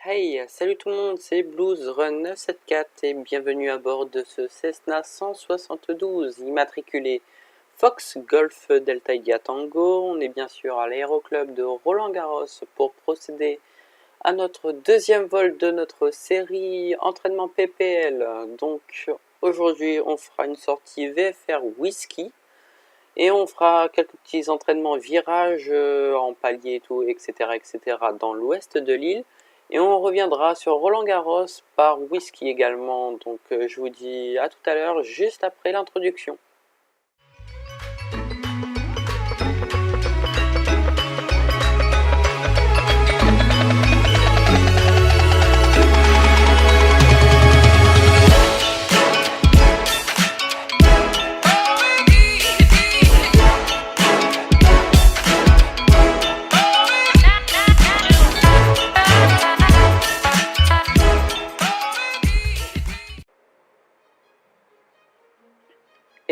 Hey, salut tout le monde, c'est Blues Run 974 et bienvenue à bord de ce Cessna 172 immatriculé Fox Golf Delta India Tango. On est bien sûr à l'aéroclub de Roland-Garros pour procéder à notre deuxième vol de notre série entraînement PPL. Donc aujourd'hui on fera une sortie VFR Whisky et on fera quelques petits entraînements virages en palier et tout, etc. dans l'ouest de l'île. Et on reviendra sur Roland-Garros par Whisky également. Donc je vous dis à tout à l'heure, juste après l'introduction.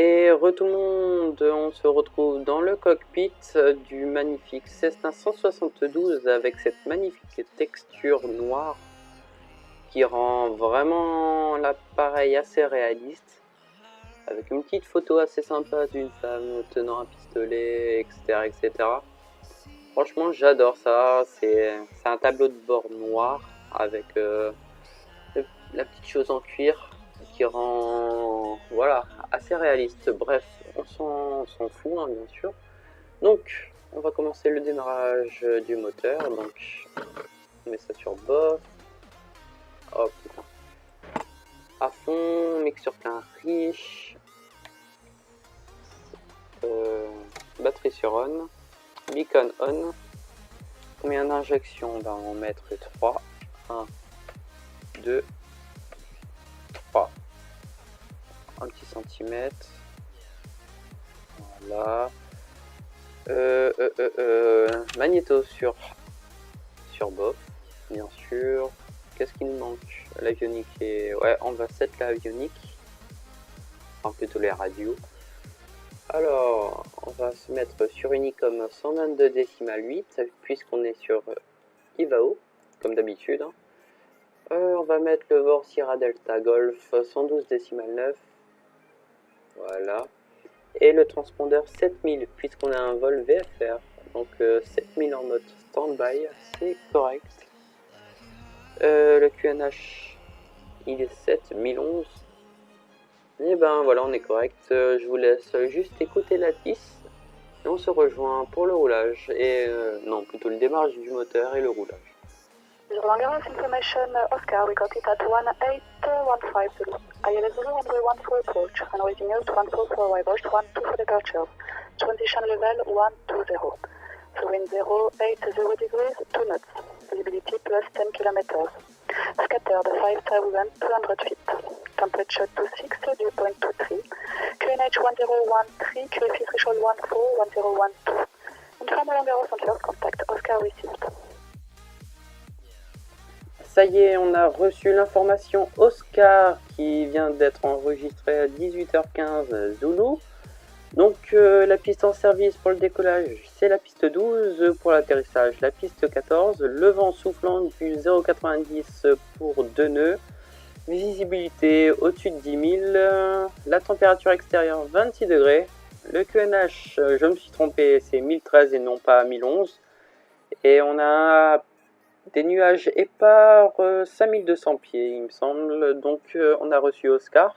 Et tout le monde, on se retrouve dans le cockpit du magnifique Cessna 172 avec cette magnifique texture noire qui rend vraiment l'appareil assez réaliste, avec une petite photo assez sympa d'une femme tenant un pistolet, etc. Franchement, j'adore ça. C'est un tableau de bord noir avec la petite chose en cuir qui rend assez réaliste. Bref, on s'en fout hein, bien sûr. Donc on va commencer le démarrage du moteur. Donc on met ça sur BOF. Oh putain. À fond, mixture plein riche. Batterie sur on. Beacon on. Combien d'injections? On va en mettre 3. 1, 2, 3. Un petit centimètre. Voilà. Magnéto sur BOF, bien sûr. Qu'est-ce qui nous manque? L'avionique et... ouais, on va set l'avionique. Enfin, plutôt les radios. Alors, on va se mettre sur Unicom 122,8, puisqu'on est sur IVAO, comme d'habitude. Hein. On va mettre le VOR Sierra Delta Golf 112,9. Voilà. Et le transpondeur 7000, puisqu'on a un vol VFR. Donc 7000 en mode stand-by, c'est correct. Le QNH, il est 7011. Et ben voilà, on est correct. Je vous laisse juste écouter la piste. Et on se rejoint pour le roulage. Et non, plutôt le démarrage du moteur et le roulage. Roland-Garros information, Oscar, we got it at 18150. ILS 0 runway 14 approach, and waiting out 144 arrivals, 12 for departure. Transition level 120. The wind 080 degrees, 2 knots. Visibility plus 10 kilometers. Scattered 5,200 feet. Temperature 26, dew point 23. QNH 1013, QFE threshold 141012. Inform Roland-Garros on first contact, Oscar received. Ça y est, on a reçu l'information Oscar qui vient d'être enregistrée à 18h15 Zulu. Donc la piste en service pour le décollage, c'est la piste 12, pour l'atterrissage la piste 14, le vent soufflant du 0,90 pour 2 nœuds, visibilité au-dessus de 10 000, la température extérieure 26 degrés, le QNH, je me suis trompé, c'est 1013 et non pas 1011, et on a des nuages épars 5200 pieds il me semble, donc on a reçu Oscar.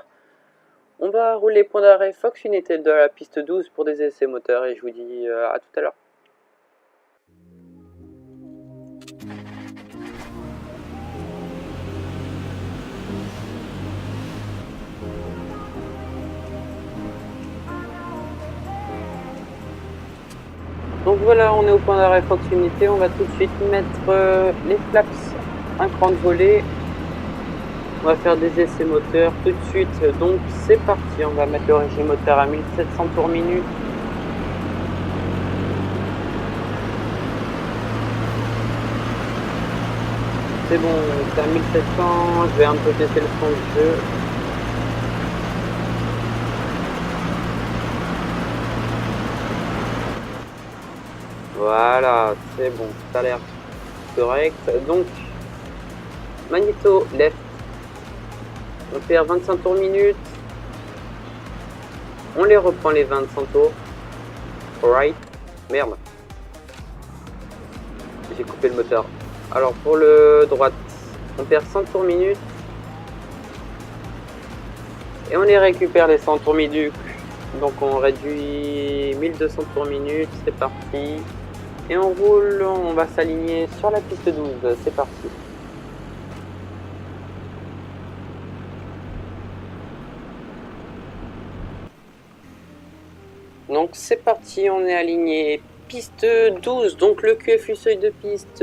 On va rouler point d'arrêt Fox United de la piste 12 pour des essais moteurs et je vous dis à tout à l'heure. Donc voilà, on est au point d'arrêt Fox Unité, on va tout de suite mettre les flaps un cran de volée. On va faire des essais moteurs tout de suite, donc c'est parti, on va mettre le régime moteur à 1700 tours minute. C'est bon, c'est à 1700, je vais un peu tester le son du jeu. Voilà, c'est bon, ça a l'air correct. Donc, Magnéto, left. On perd 25 tours minute. On les reprend les 25 tours. Right. Merde. J'ai coupé le moteur. Alors pour le droite, on perd 100 tours minute. Et on les récupère les 100 tours minute. Donc on réduit 1200 tours minute. C'est parti. Et on roule, on va s'aligner sur la piste 12. C'est parti. Donc c'est parti, on est aligné piste 12, donc le QFU seuil de piste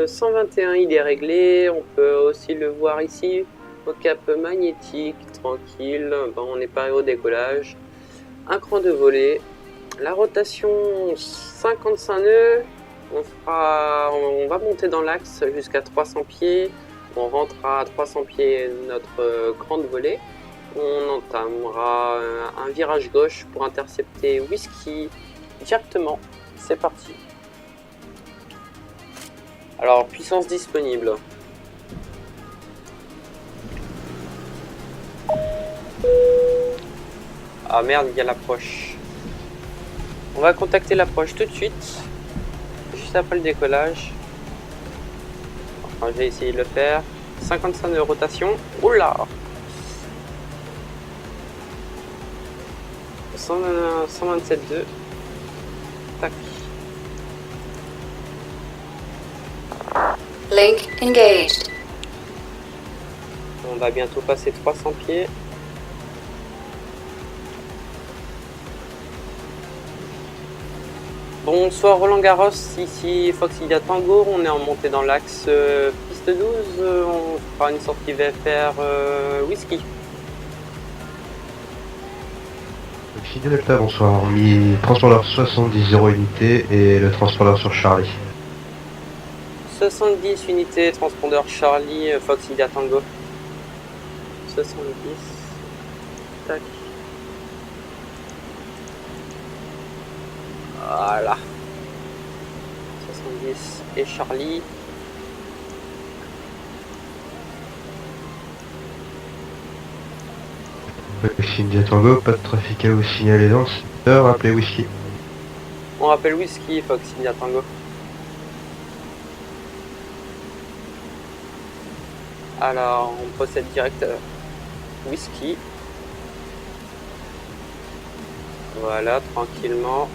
121 il est réglé, on peut aussi le voir ici au cap magnétique, tranquille, bon, on est paré au décollage, un cran de volée, la rotation 55 nœuds, on va monter dans l'axe jusqu'à 300 pieds, on rentre à 300 pieds notre cran de volée. On entamera un virage gauche pour intercepter Whisky directement. C'est parti. Alors, puissance disponible. Ah merde, il y a l'approche. On va contacter l'approche tout de suite. Juste après le décollage. Enfin, je vais essayer de le faire. 55 de rotation. Oula! 127.2. Tac. Link engaged. On va bientôt passer 300 pieds. Bonsoir Roland Garros, ici Fox India Tango, on est en montée dans l'axe piste 12, on fera une sortie VFR Whisky. Fox Delta, bonsoir, mis transpondeur 70-0 unité et le transpondeur sur Charlie. 70 unités, transpondeur Charlie, Fox India Tango. 70, tac. Voilà. 70 et Charlie. India Tango, pas de trafic à vous signaler dans le secteur, appelez Whisky. On rappelle Whisky, Fox India Tango. Alors, on procède direct Whisky. Voilà, tranquillement.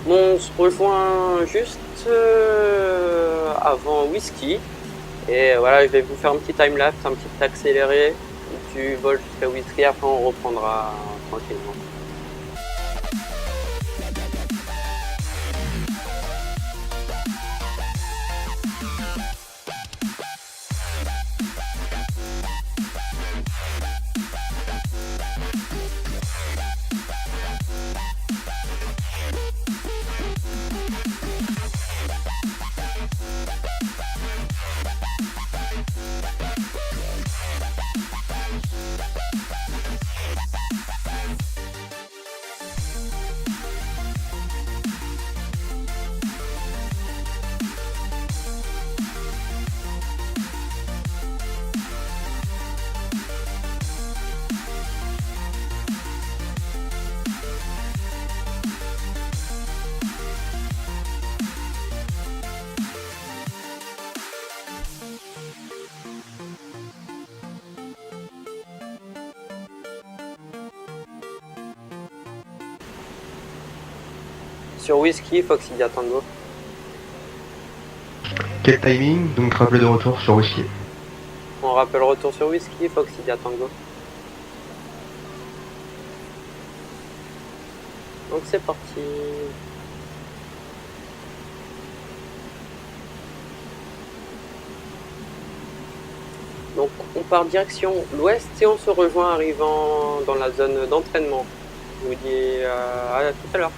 Bon, on se rejoint juste avant Whisky. Et voilà, je vais vous faire un petit time-lapse, un petit accéléré du vol jusqu'à Whisky, après on reprendra tranquillement. Sur Whisky, Fox India Tango. Quel timing? Donc rappel de retour sur Whisky. On rappelle retour sur Whisky, Fox India Tango. Donc c'est parti. Donc on part direction l'ouest et on se rejoint arrivant dans la zone d'entraînement. Je vous dis à tout à l'heure.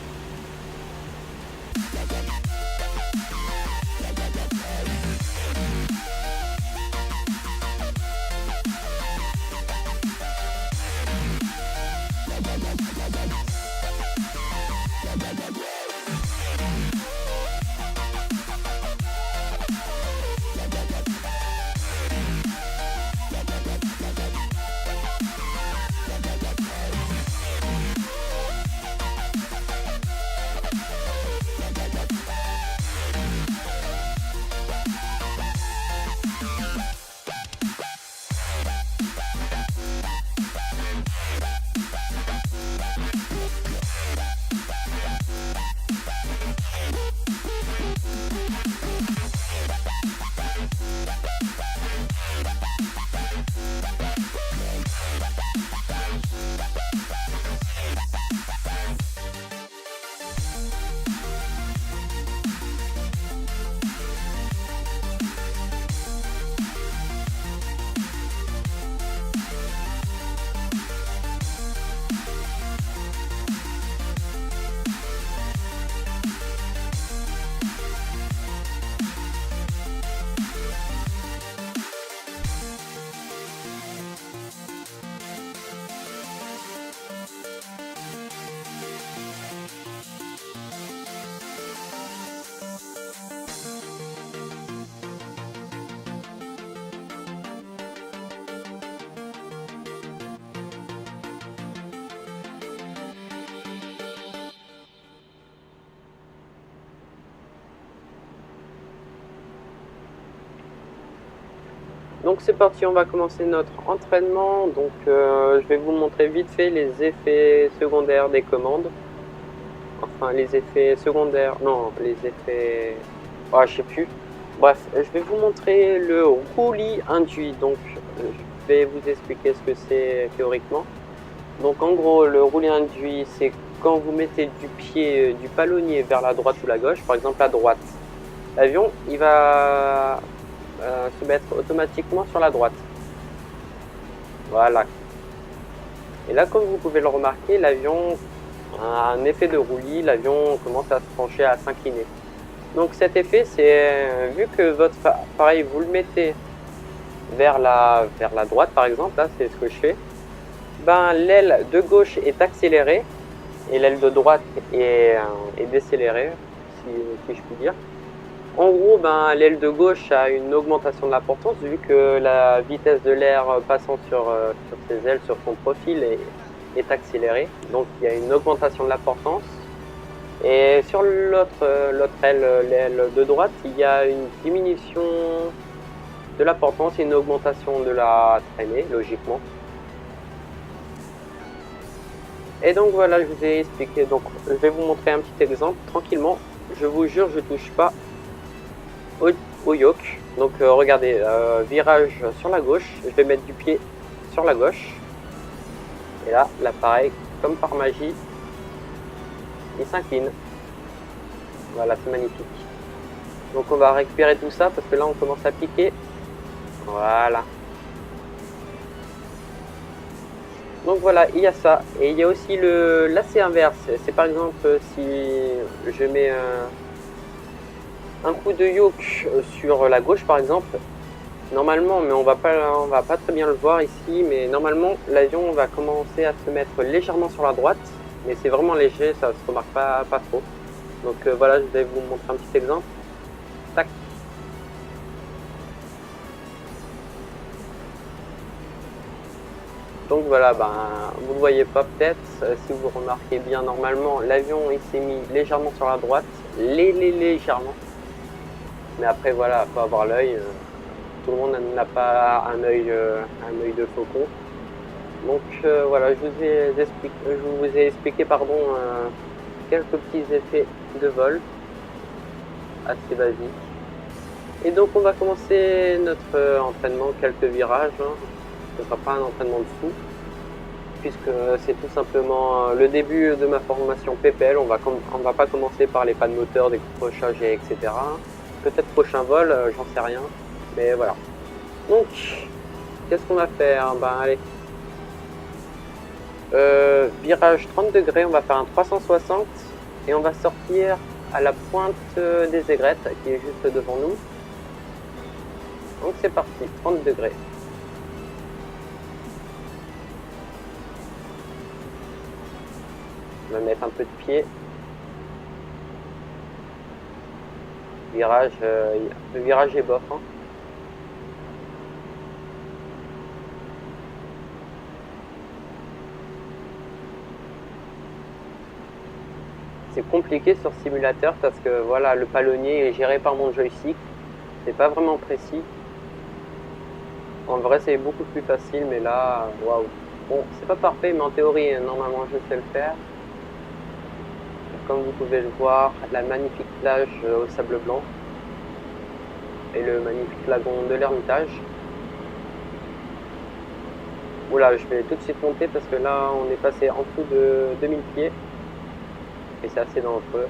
Donc c'est parti, on va commencer notre entraînement. Donc je vais vous montrer vite fait les effets secondaires des commandes. Enfin les effets secondaires, non les effets... Ah je sais plus. Bref, je vais vous montrer le roulis induit. Donc je vais vous expliquer ce que c'est théoriquement. Donc en gros le roulis induit c'est quand vous mettez du pied du palonnier vers la droite ou la gauche, par exemple à droite. L'avion il va se mettre automatiquement sur la droite. Voilà. Et là, comme vous pouvez le remarquer, l'avion a un effet de roulis. L'avion commence à se pencher, à s'incliner. Donc cet effet, c'est vu que votre appareil, vous le mettez vers la droite, par exemple, là, c'est ce que je fais. Ben, l'aile de gauche est accélérée et l'aile de droite est décélérée, si je puis dire. En gros, ben, l'aile de gauche a une augmentation de la portance vu que la vitesse de l'air passant sur ses ailes, sur son profil est accélérée. Donc il y a une augmentation de la portance. Et sur l'autre aile, l'aile de droite, il y a une diminution de la portance et une augmentation de la traînée, logiquement. Et donc voilà, je vous ai expliqué. Donc je vais vous montrer un petit exemple tranquillement. Je vous jure, je touche pas au yoke. Donc regardez, virage sur la gauche, je vais mettre du pied sur la gauche et là l'appareil comme par magie il s'incline. Voilà, c'est magnifique. Donc on va récupérer tout ça parce que là on commence à piquer. Voilà. Donc voilà, il y a ça et il y a aussi le lacet inverse. C'est par exemple si je mets un coup de yoke sur la gauche par exemple, normalement, mais on va pas très bien le voir ici, mais normalement l'avion va commencer à se mettre légèrement sur la droite, mais c'est vraiment léger, ça se remarque pas trop. Donc voilà, je vais vous montrer un petit exemple. Tac. Donc voilà, ben vous le voyez pas peut-être, si vous remarquez bien, normalement l'avion il s'est mis légèrement sur la droite, légèrement. Mais après voilà, faut avoir l'œil. Tout le monde n'a pas un œil de faucon. Donc voilà, je vous ai expliqué pardon, quelques petits effets de vol assez basiques. Et donc on va commencer notre entraînement, quelques virages. Hein. Ce ne sera pas un entraînement de fou, puisque c'est tout simplement le début de ma formation PPL. On va pas commencer par les pannes moteurs, décrochage, etc. Peut-être prochain vol, j'en sais rien. Mais voilà. Donc, qu'est-ce qu'on va faire? Ben allez. Virage 30 degrés, on va faire un 360 et on va sortir à la pointe des aigrettes qui est juste devant nous. Donc c'est parti, 30 degrés. On va mettre un peu de pied. Virage, le virage est bof. Hein. C'est compliqué sur simulateur parce que voilà, le palonnier est géré par mon joystick. C'est pas vraiment précis. En vrai, c'est beaucoup plus facile, mais là, waouh. Bon, c'est pas parfait, mais en théorie, normalement, je sais le faire. Comme vous pouvez le voir, la magnifique plage au sable blanc et le magnifique lagon de l'Ermitage. Oula, je vais tout de suite monter parce que là, on est passé en dessous de 2000 pieds et c'est assez dangereux.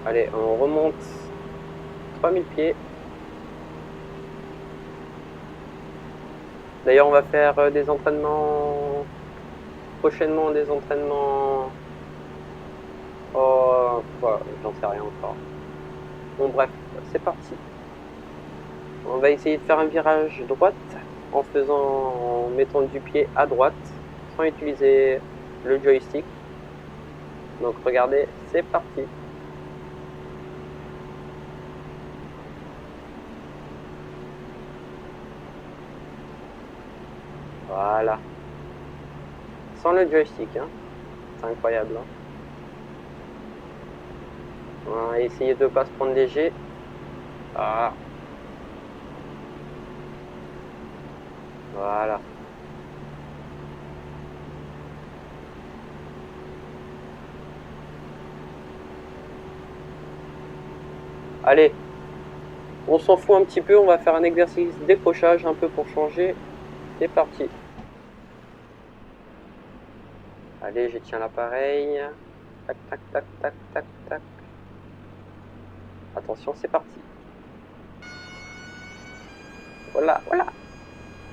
Allez, on remonte 3000 pieds. D'ailleurs, on va faire des entraînements prochainement, des entraînements. Oh, voilà, j'en sais rien encore. Bon, bref, c'est parti. On va essayer de faire un virage droite en mettant du pied à droite sans utiliser le joystick. Donc regardez, c'est parti. Voilà. Sans le joystick, hein. C'est incroyable. Hein. On va essayer de ne pas se prendre léger. Ah. Voilà. Allez, on s'en fout un petit peu, on va faire un exercice décrochage un peu pour changer. C'est parti. Allez, je tiens l'appareil. Tac, tac, tac, tac, tac, tac. Attention, c'est parti. Voilà, voilà.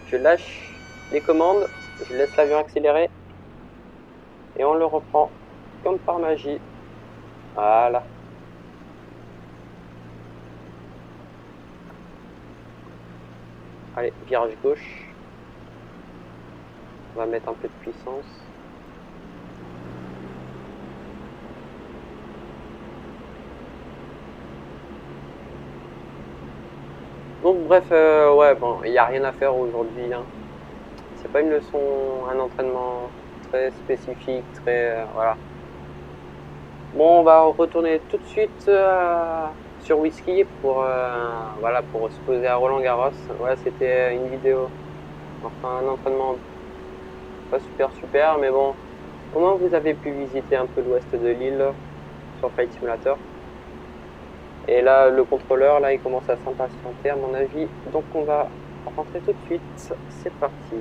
Je lâche les commandes, je laisse l'avion accélérer. Et on le reprend comme par magie. Voilà. Allez, virage gauche. On va mettre un peu de puissance. Donc bref, ouais, bon, il n'y a rien à faire aujourd'hui. Hein. C'est pas une leçon, un entraînement très spécifique, très... voilà. Bon, on va retourner tout de suite sur Whisky pour, voilà, pour se poser à Roland-Garros. Voilà, c'était une vidéo, enfin un entraînement pas super, mais bon, au moins vous avez pu visiter un peu l'ouest de l'île sur Flight Simulator. Et là, le contrôleur, là, il commence à s'impatienter à mon avis, donc on va rentrer tout de suite. C'est parti.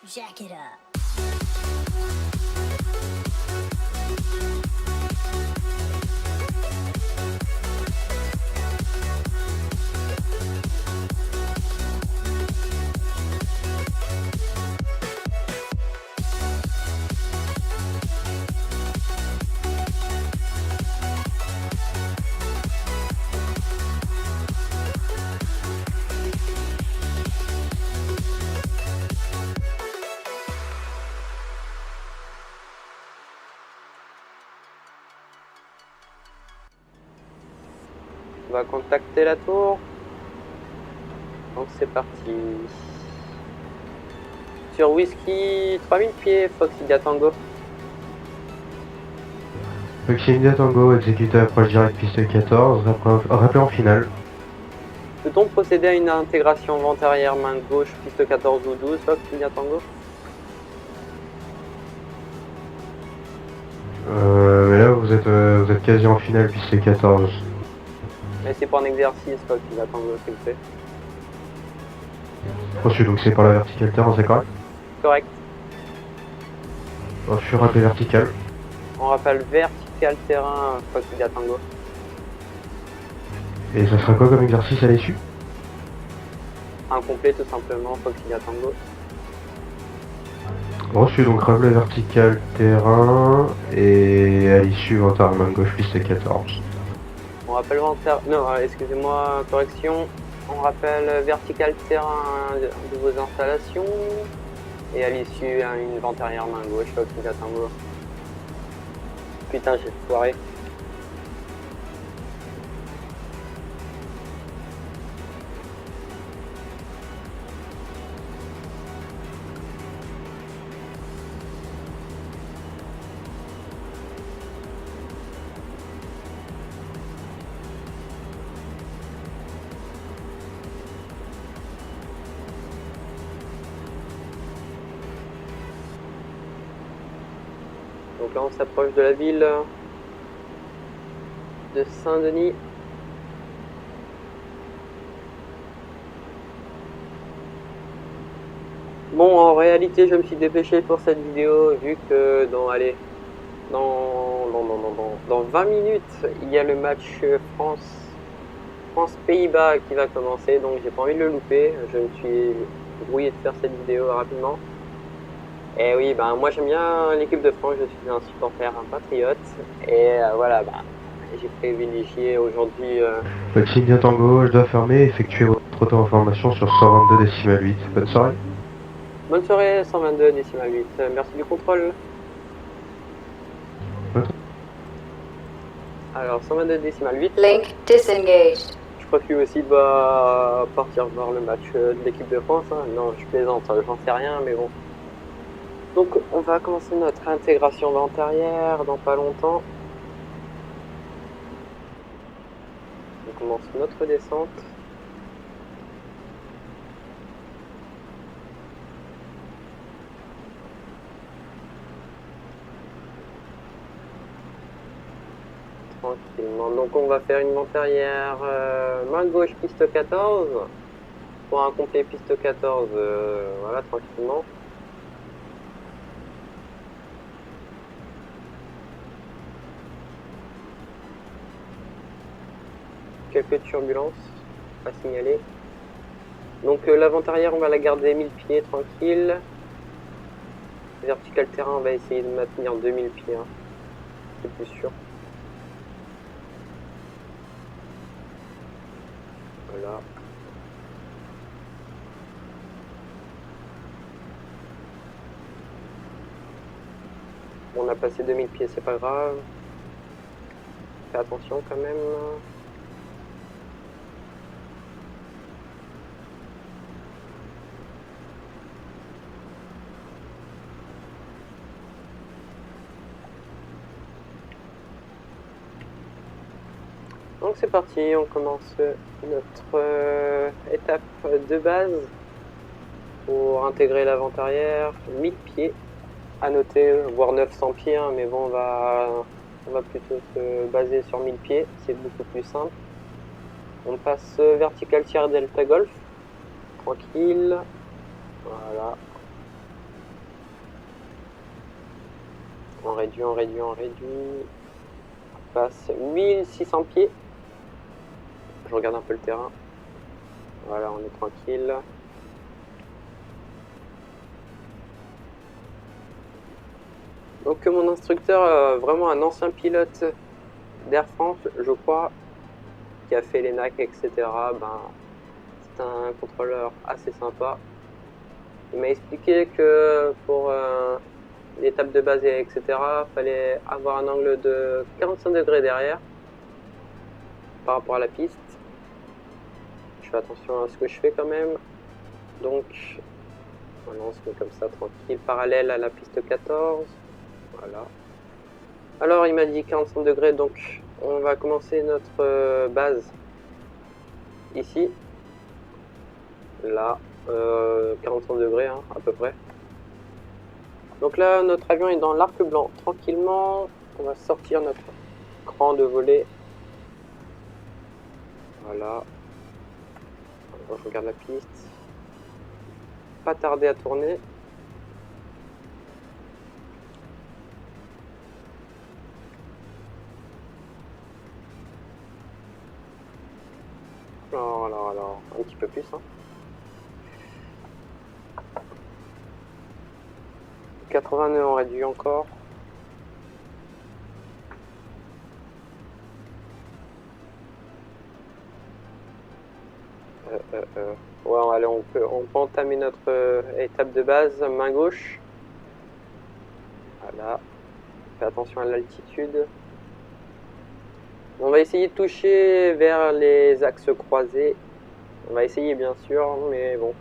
Jack it up. On va contacter la tour. Donc c'est parti. Sur Whisky, 3000 pieds, Fox India Tango. Fox India Tango, exécuté approche directe piste 14, rappel en finale. Peut-on procéder à une intégration vent arrière main gauche, piste 14 ou 12, Fox India Tango? Mais là vous êtes quasi en finale piste 14. Mais c'est pour un exercice, Fox India Tango, s'il vous plaît. Reçu, donc c'est par la verticale terrain, c'est correct? Correct. Je suis rappelé vertical. On rappelle vertical terrain, Fox India Tango. Et ça sera quoi comme exercice à l'issue? Incomplet tout simplement, Fox India Tango. Reçu, donc rappelé vertical terrain et à l'issue vent arrière main gauche piste 14. On rappelle non, excusez-moi, correction. On rappelle vertical terrain de vos installations. Et à l'issue, une vente arrière main gauche, Fox India Tango. Putain, j'ai foiré. Donc là, on s'approche de la ville de Saint-Denis. Bon, en réalité, je me suis dépêché pour cette vidéo, vu que dans 20 minutes, il y a le match France-Pays-Bas qui va commencer, donc j'ai pas envie de le louper. Je me suis brouillé de faire cette vidéo rapidement. Et oui, ben moi j'aime bien l'équipe de France, je suis un supporter, un patriote, et voilà, ben, j'ai privilégié aujourd'hui. Signe Tango, je dois fermer, effectuer votre auto-information sur 122,8. Bonne soirée. Bonne soirée, 122 décimal 8. Merci du contrôle. Alors, 122 décimal 8. Link disengaged. Je crois que lui aussi va partir voir le match de l'équipe de France. Hein. Non, je plaisante, j'en sais rien, mais bon. Donc, on va commencer notre intégration vente arrière dans pas longtemps. On commence notre descente. Tranquillement. Donc, on va faire une vente arrière main gauche piste 14. Pour un complet piste 14, voilà, tranquillement. Quelques turbulences à signaler. Donc l'avant-arrière, on va la garder 1000 pieds tranquille. Vertical terrain, on va essayer de maintenir 2000 pieds. Hein. C'est plus sûr. Voilà. On a passé 2000 pieds, c'est pas grave. Fais attention quand même. Donc c'est parti, on commence notre étape de base pour intégrer l'avant-arrière, 1000 pieds à noter, voire 900 pieds, hein, mais bon on va plutôt se baser sur 1000 pieds, c'est beaucoup plus simple. On passe vertical tiers delta golf, tranquille, voilà. On réduit, on réduit, on réduit. On passe 1600 pieds. Je regarde un peu le terrain. Voilà, on est tranquille. Donc mon instructeur, vraiment un ancien pilote d'Air France, je crois, qui a fait l'ENAC, etc. Ben, c'est un contrôleur assez sympa. Il m'a expliqué que pour l'étape de base, etc., il fallait avoir un angle de 45 degrés derrière par rapport à la piste. Je fais attention à ce que je fais quand même. Donc, voilà, on se met comme ça, tranquille, parallèle à la piste 14. Voilà. Alors, il m'a dit 45 degrés, donc on va commencer notre base ici. Là, 45 degrés, hein, à peu près. Donc là, notre avion est dans l'arc blanc. Tranquillement, on va sortir notre cran de volet. Voilà. Alors, je regarde la piste. Pas tarder à tourner. Alors, un petit peu plus. Hein. 80 nœuds, on réduit encore. Ouais, allez, on peut entamer notre étape de base, main gauche. Voilà. Fais attention à l'altitude. On va essayer de toucher vers les axes croisés. On va essayer bien sûr, mais bon.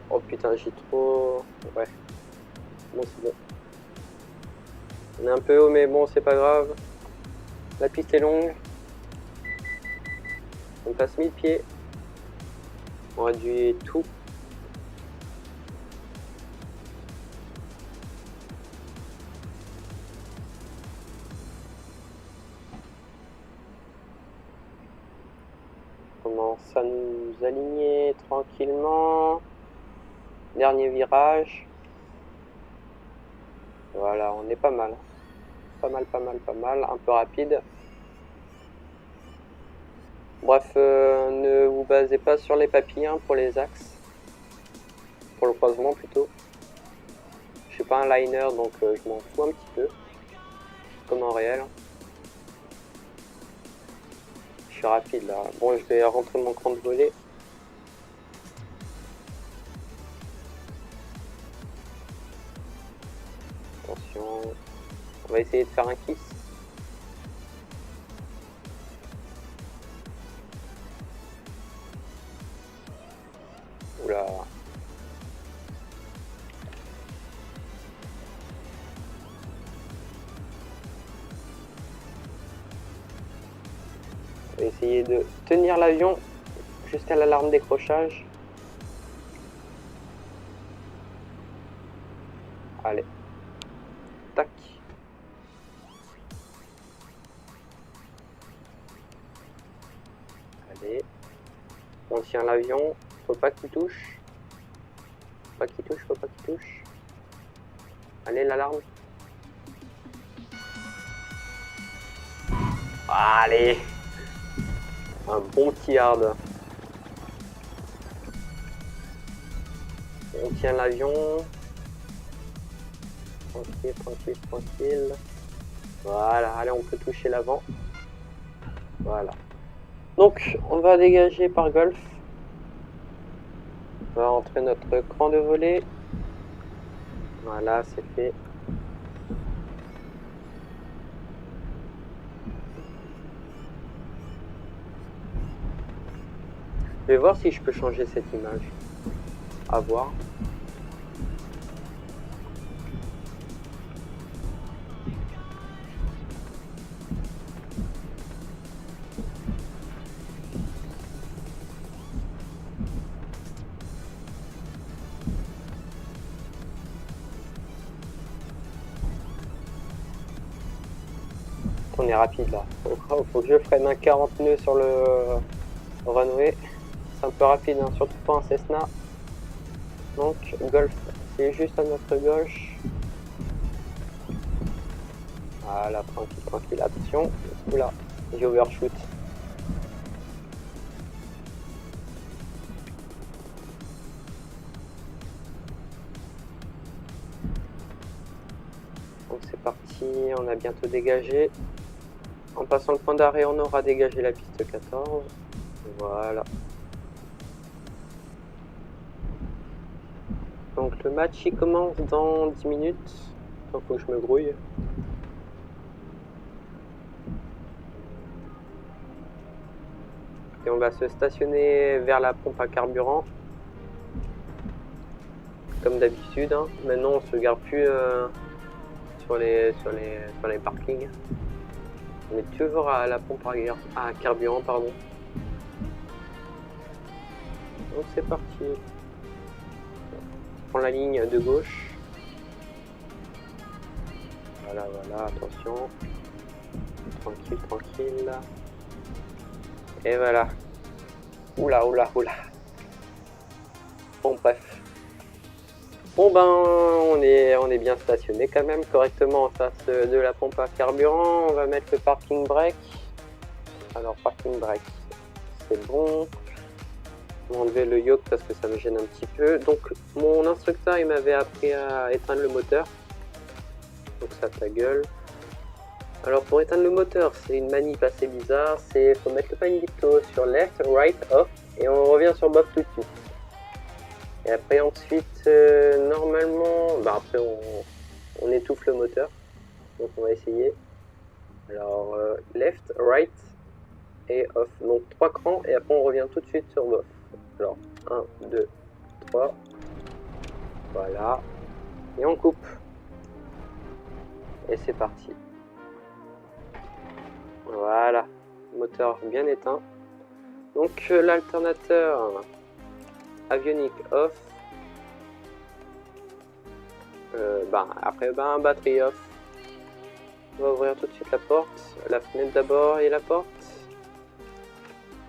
Oh putain, j'ai trop... Ouais. Bon, c'est bon. On est un peu haut, mais bon, c'est pas grave. La piste est longue. On passe 1000 pieds. On réduit tout. On commence à nous aligner tranquillement. Dernier virage. Voilà, on est pas mal. Pas mal, pas mal, pas mal. Un peu rapide. Bref, ne vous basez pas sur les papillons pour les axes. Pour le croisement plutôt. Je suis pas un liner donc je m'en fous un petit peu. Comme en réel. Je suis rapide là. Bon, je vais rentrer mon cran de volée. Attention. On va essayer de faire un kiss. Oula. On va essayer de tenir l'avion jusqu'à l'alarme décrochage. Allez. Tac. Allez. On tient l'avion. Faut pas qu'il touche. Faut pas qu'il touche, faut pas qu'il touche. Allez, l'alarme. Allez. Un bon petit hard. On tient l'avion. Tranquille, tranquille, tranquille. Voilà, allez, on peut toucher l'avant. Voilà. Donc, on va dégager par golf. On va rentrer notre cran de volée. Voilà, c'est fait. Je vais voir si je peux changer cette image. À voir. On est rapide là. Faut que je freine un 40 nœuds sur le runway. C'est un peu rapide, hein, surtout pas un Cessna. Donc golf, c'est juste à notre gauche. Voilà, tranquille, tranquille, attention. Oula, j'ai overshoot. Donc c'est parti, on a bientôt dégagé. En passant le point d'arrêt, on aura dégagé la piste 14. Voilà. Donc le match il commence dans 10 minutes. Donc faut que je me grouille. Et on va se stationner vers la pompe à carburant. Comme d'habitude. Hein. Maintenant on se garde plus sur les parkings. On est toujours à la pompe à carburant, pardon. Donc c'est parti. Je prends la ligne de gauche. Voilà, voilà, attention. Tranquille, tranquille. Et voilà. Oula, oula, oula. Bon, bref. Bon ben, on est bien stationné quand même, correctement en face de la pompe à carburant. On va mettre le parking brake. Alors, parking brake, c'est bon. On va enlever le yoke parce que ça me gêne un petit peu. Donc, mon instructeur, il m'avait appris à éteindre le moteur. Donc ça, ta gueule. Alors, pour éteindre le moteur, c'est une manip assez bizarre. C'est faut mettre le magnéto sur left, right, off, et on revient sur bob tout de suite. Et après ensuite, normalement, bah après on étouffe le moteur. Donc on va essayer. Alors left, right et off. Donc 3 crans et après on revient tout de suite sur bof. Alors 1, 2, 3. Voilà. Et on coupe. Et c'est parti. Voilà. Moteur bien éteint. Donc l'alternateur avionique off. Après batterie off. On va ouvrir tout de suite la porte, la fenêtre d'abord et la porte.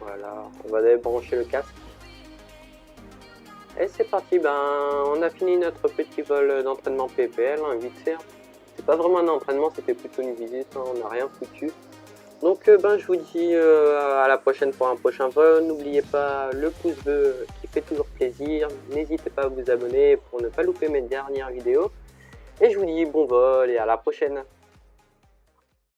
Voilà, on va débrancher le casque. Et c'est parti, ben on a fini notre petit vol d'entraînement PPL, hein, vite fait. C'est pas vraiment un entraînement, c'était plutôt une visite, hein, on n'a rien foutu. Donc ben je vous dis à la prochaine pour un prochain vol. N'oubliez pas le pouce bleu qui fait toujours plaisir. N'hésitez pas à vous abonner pour ne pas louper mes dernières vidéos. Et je vous dis bon vol et à la prochaine.